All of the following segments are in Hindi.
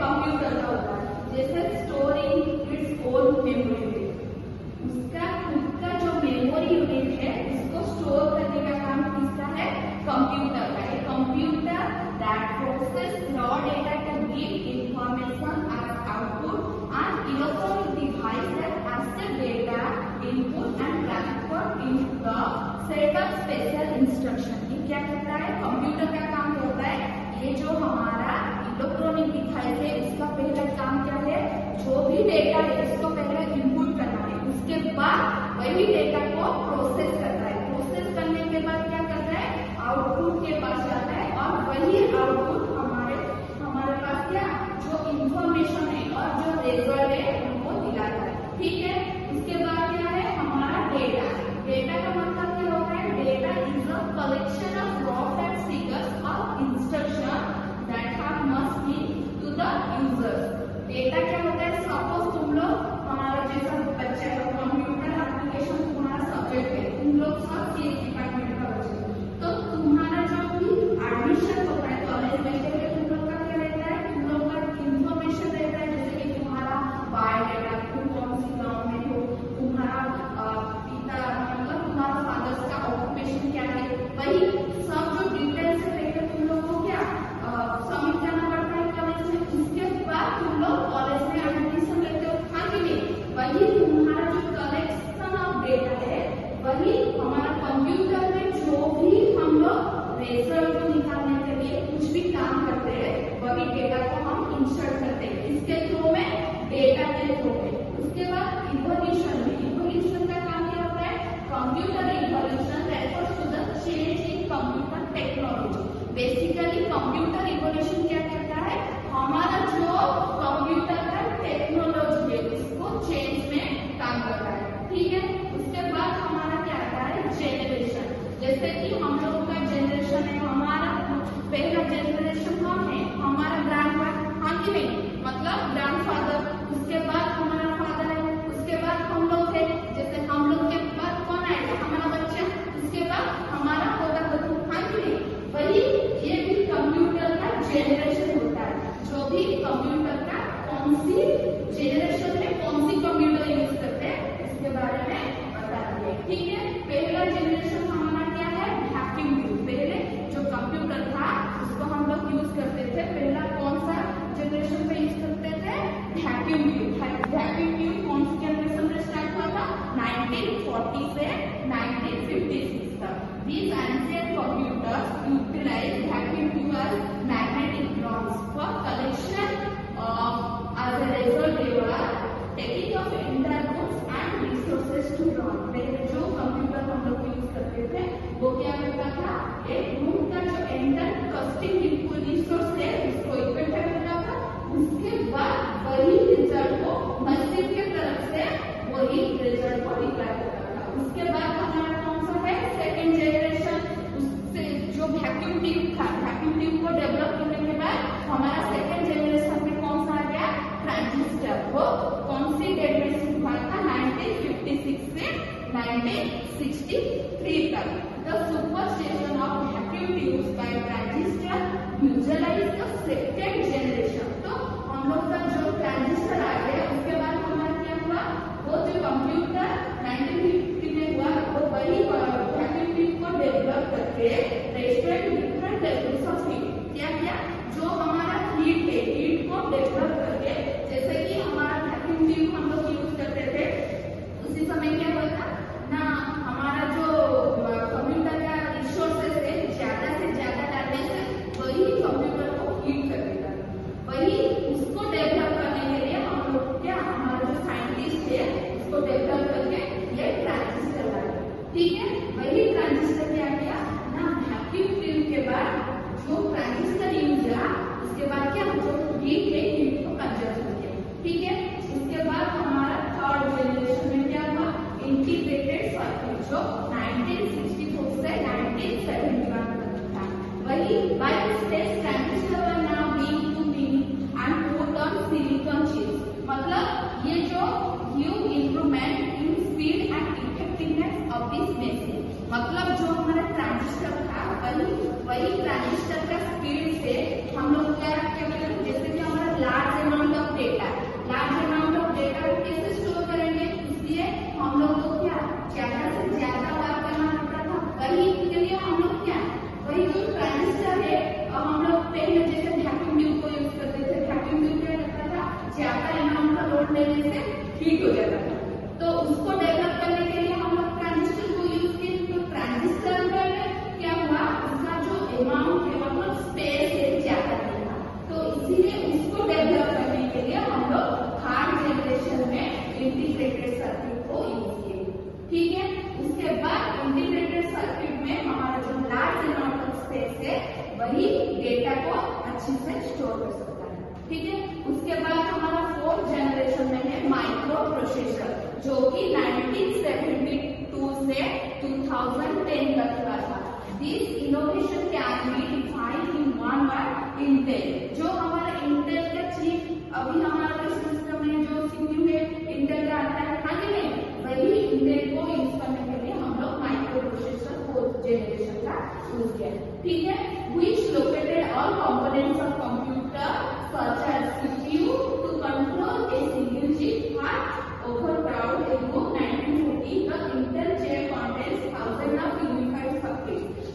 कंप्यूटर का होता है, जैसे स्टोरिंग इट्स ओन मेमोरी, उसका खुद का जो मेमोरी यूनिट है उसको स्टोर करने का काम किसका है, कंप्यूटर का है। Computer that process raw data to give information as output and electronic device that accept data input and transfer into the set of special instruction. ये क्या करता है, कंप्यूटर का काम होता है, ये जो हमारा इलेक्ट्रॉनिक डिवाइस है उसका पहला काम क्या है, जो भी डेटा है उसको पहले इनपुट करना है, उसके बाद वही डेटा को प्रोसेस करता है, प्रोसेस करने के बाद क्या करता है, आउटपुट के पास जाता है और वही आउटपुट हमारे पास क्या जो इंफॉर्मेशन है और जो रिजल्ट है उनको दिलाता है। ठीक है, उसके बाद क्या है हमारा डेटा। डेटा का मतलब क्या होता है, data is a collection of raw facts, figures or instruction that have must be to the users. Data क्या होता है, सपोज तुम लोग हमारा जैसा बच्चा है, कंप्यूटर एप्लीकेशन तुम्हारा सब्जेक्ट है, तुम लोग सब सीएस डिपार्टमेंट का बच्चे, तो तुम्हारा जो भी एडमिशन होता है कॉलेज में, तुम लोग का क्या रहता है, तुम लोग का इंफॉर्मेशन रहता है, जैसे कि तुम्हारा बायोडाटा, तुम कौन सी गाँव में हो, तुम्हारा पिता मतलब तुम्हारा फादर्स का ऑक्यूपेशन क्या है, वही सब जो डिटेल्स रहते तुम लोग को क्या सबमिट करना पड़ता है कॉलेज में। उसके बाद तुम लोग कॉलेज में एडमिशन लेते हो, हाँ कि नहीं, वही तुम्हारा जो कलेक्शन ऑफ डेटा है वही हमारा कंप्यूटर में जो भी हम लोग रिजल्ट को निकालने के लिए कुछ भी काम करते हैं वही डेटा को हम इंसर्ट करते हैं, इसके थ्रू में डेटा के थ्रू में। उसके बाद इवोल्यूशन में, इवोल्यूशन का काम क्या होता है, computer evolution refers to the change in computer technology. Basically computer evolution क्या करता है, हमारा जो कंप्यूटर का टेक्नोलॉजी है उसको चेंज में काम करता है। ठीक है, उसके बाद हमारा क्या आता है, जेनरेशन। जैसे कि हम लोग का जनरेशन है, हमारा पहला जनरेशन कौन है, हमारा ग्रैंडफादर, हाँ कि नहीं, मतलब ग्रैंडफादर, उसके बाद हमारा फादर है, उसके बाद हम लोग है, जैसे हम लोग के बाद कौन आएगा, हमारा बच्चा, उसके बाद हमारा होगा बच्चा, हाँ कि नहीं, वही ये भी कंप्यूटर का जेनरेशन होता है। जो भी कंप्यूटर का कौन सी जेनरेशन में कौन सी कंप्यूटर यूज करते हैं इसके बारे में बता दिए। ठीक है, पहला जनरेशन हमारा क्या है, वैक्यूम ट्यूब। पहले जो कंप्यूटर था उसको हम लोग यूज करते थे, पहला कौन सा जनरेशन पे यूज करते थे, वैक्यूम ट्यूब। वैक्यूम ट्यूब कौन सी जनरेशन में स्टार्ट हुआ था, 1940 से 1956 तक। These ancient computers utilize vacuum tube as magnetic drums for collection as a result they were taking of entire rooms and resources to run। पहले जो कंप्यूटर हम लोग यूज करते थे वो क्या करता था, एक रूम का जो एंटर कस्टिंग इनपुट रिसोर्स है उसको इकट्ठा करता था, उसके बाद वही रिजल्ट को मशीन के तरफ से वही रिजल्ट को निकाल देता था। उसके बाद हमारा कौन सा है, सेकेंड जनरेशन। उससे जो वैक्यूम ट्यूब था, वैक्यूम ट्यूब को डेवलप करने के बाद हमारा सेकेंड जनरेशन में कौन सा आ गया, ट्रांजिस्टर। वो कौन सी डेट में शुरू हुआ था, 1956 से 1963 तक। The superstation of vacuum tubes by transistor utilized the second generation। तो हम लोग का जो ट्रांजिस्टर आ गया उसके बाद हमारा क्या हुआ, वो जो कंप्यूटर 1950 में हुआ वो वही वैक्यूम ट्यूब को डेवलप करके डिफरेंट टाइप्स ऑफ हीट क्या किया, जो हमारा हीट है हीट को डेवलप करके, जैसे कि हमारा वैक्यूम ट्यूब हम लोग यूज करते थे उसी समय क्या हुआ था ना, हमारा जो कंप्यूटर का रिसोर्सेस है ज्यादा से ज्यादा डालने से वही कंप्यूटर को हीट कर देता है। वही उसको डेवलप करने के लिए हम लोग क्या, हमारा जो साइंटिस्ट है उसको डेवलप करके ये ट्रांजिस्टर लाए। ठीक है, वही ट्रांजिस्टर क्या किया ना, वैक्यूम ट्यूब के बाद जो ट्रांजिस्टर यूज किया उसके बाद क्या, जो हीट है हीट को कंजर्व किया। ठीक है, उसके बाद हमारा थर्ड जनरेशन में क्या हुआ, हीट हो जाता था। तो उसको डेवलप करने के लिए हम लोग ट्रांजिस्टर को यूज किए। तो ट्रांजिस्टर में क्या हुआ, उसका जो अमाउंट है मतलब स्पेस है ज्यादा नहीं था, तो इसीलिए उसको डेवलप करने के लिए हम लोग थर्ड जनरेशन में इंटीग्रेटेड सर्किट को यूज किए। ठीक है, उसके बाद इंटीग्रेटेड सर्किट में हमारा जो लार्ज अमाउंट ऑफ स्पेस है वही डेटा को अच्छे से स्टोर कर सकता है। ठीक है, उसके बाद हमारा फोर्थ जनरेशन में है माइक्रो प्रोसेसर, जो कि 1972 से 2010 तक का था। This innovation can be defined in one word, Intel. जो हमारा इंटेल का चिप अभी हमारा जो सिस्टम में जो सीपीयू है इंटेल का आता है, हाँ कि नहीं, वही इंटेल को यूज करने के लिए हम लोग माइक्रो प्रोसेसर फोर्थ जनरेशन का यूज किया। ठीक है, which located all components of computer such as CPU to control a single chip had overcrowded in 1940. The Intel chip contains thousands of unified circuits.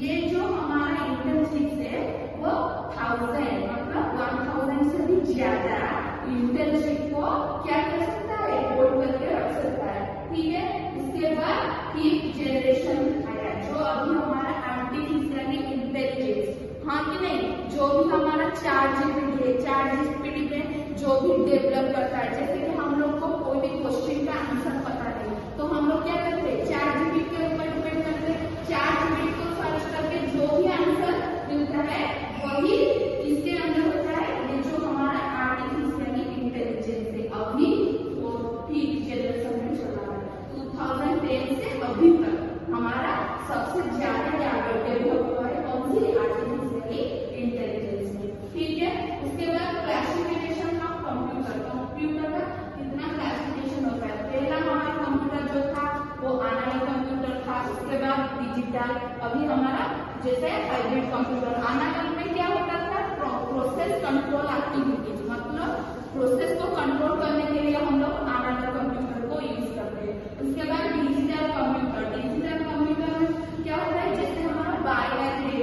ये जो हमारा इंटेल चिप है वो 1000 मतलब 1000 से भी ज्यादा इंटेल चिप को क्या कर सकता है, होल्ड करके रख सकता है। ठीक है, उसके बाद फिफ्थ जनरेशन आया, जो अभी हमारा आर्टिफिशियल इंटेलिजेंस, हाँ कि नहीं, जो भी हमारा चैट जीपीटी में जो भी डेवलप करता है, जैसे कि हम लोग को कोई भी क्वेश्चन का आंसर पता नहीं, तो हम लोग क्या करते हैं, चैट जीपीटी के ऊपर डिपेंड करते हैं। चैट जीपीटी को सर्च करके जो भी आंसर मिलता है वही इसके अंदर होता है। ये जो हमारा आर्टिफिशियल इंटेलिजेंस है अभी वो फिफ्थ जनरेशन में चला है। 2010 से अभी तक हमारा सबसे ज्यादा डेवलप हुआ है कौन सी, आर्टिफिशियल इंटेलिजेंस में। ठीक है, उसके बाद क्लासिफिकेशन ऑफ कंप्यूटर। कंप्यूटर का कितना क्लासिफिकेशन होता है, पहला हमारा कंप्यूटर जो था वो एनालॉग कंप्यूटर था, उसके बाद डिजिटल, अभी हमारा जैसे हाइब्रिड कंप्यूटर। एनालॉग में क्या होता था, प्रोसेस कंट्रोल एक्टिविटीज, मतलब प्रोसेस को कंट्रोल करने के लिए हम लोग एनालॉग कंप्यूटर को यूज करते हैं। उसके बाद डिजिटल कंप्यूटर। डिजिटल कंप्यूटर में क्या होता है, जैसे हमारा बाइनरी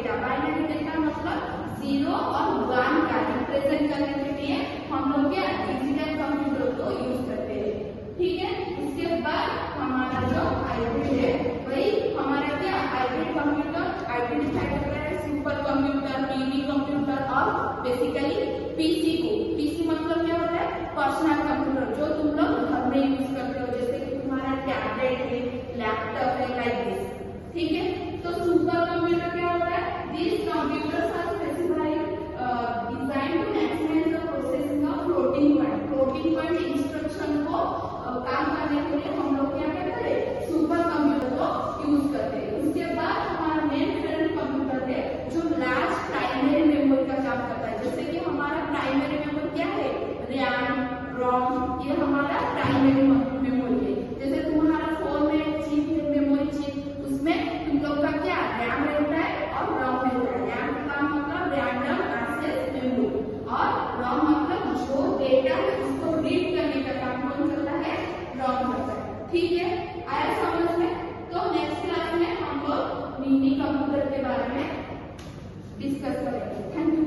डेटा मतलब 0 और 1 का रिप्रेजेंट करने के लिए हम लोग क्या डिजिटल कंप्यूटर को यूज करते हैं। ठीक है, उसके बाद हमारा जो हाइब्रिड है वही हमारा क्या हाइब्रिड कंप्यूटर आइडेंटिफाई करता है सुपर कंप्यूटर, मिनी कंप्यूटर और बेसिकली पीसी को। पीसी मतलब क्या होता है, पर्सनल कंप्यूटर, जो तुम लोग घर में यूज करते हो, जैसे कि तुम्हारा टैबलेट है, लैपटॉप है, लाइक दिस। ठीक है, तो सुपर कंप्यूटर क्या होता है, this computers are specified design to maximise the processing of floating point. Floating point instruction को काम करने के लिए हम लोग क्या करते हैं, सुपर कंप्यूटर को यूज करते हैं। उसके बाद हमारा मेन फ्रेंड कंप्यूटर है जो लार्ज प्राइमरी मेमोरी का काम करता है, जैसे कि हमारा प्राइमरी मेमोरी क्या है, रैम, रोम, ये हमारा प्राइमरी मेमोरी है। जैसे तुम्हारा फोन में चिप है, मेमोरी चिप, उसमें तुम लोग का क्या रैम रहता है और रोम रहता है। रैम का मतलब रैंडम एक्सेस मेमोरी और रोम मतलब जो डेटा है उसको रीड करने का काम कौन करता है, रोम करता है। ठीक है, आया समझ में। तो नेक्स्ट क्लास में हम लोग मिनी कंप्यूटर के बारे में डिस्कस करेंगे। Thank you.